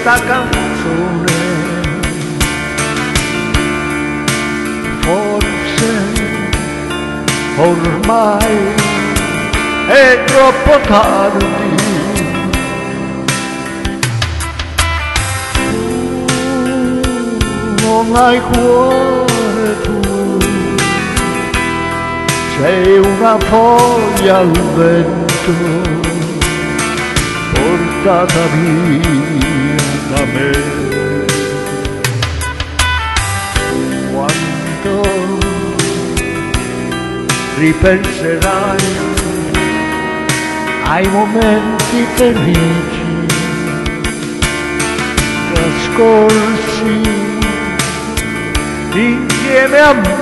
questa canzone. Forse ormai è troppo tardi. Non hai cuore tu, sei una foglia al vento, portata via da me. Quando ripenserai ai momenti felici trascorsi insieme a me,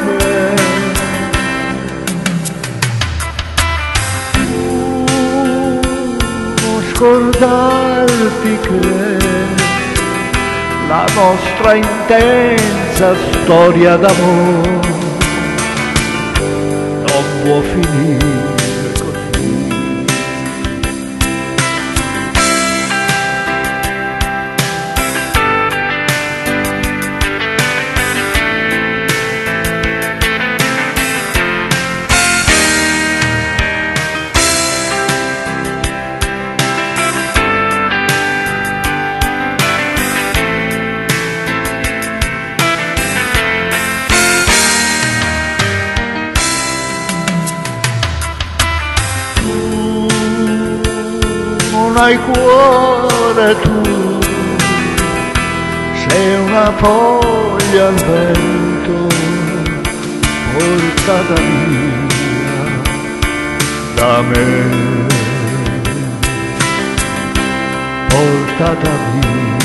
non scordarti che la nostra intensa storia d'amore non può finire così. Non hai cuore tu, sei una foglia al vento, portata via da me, portata via.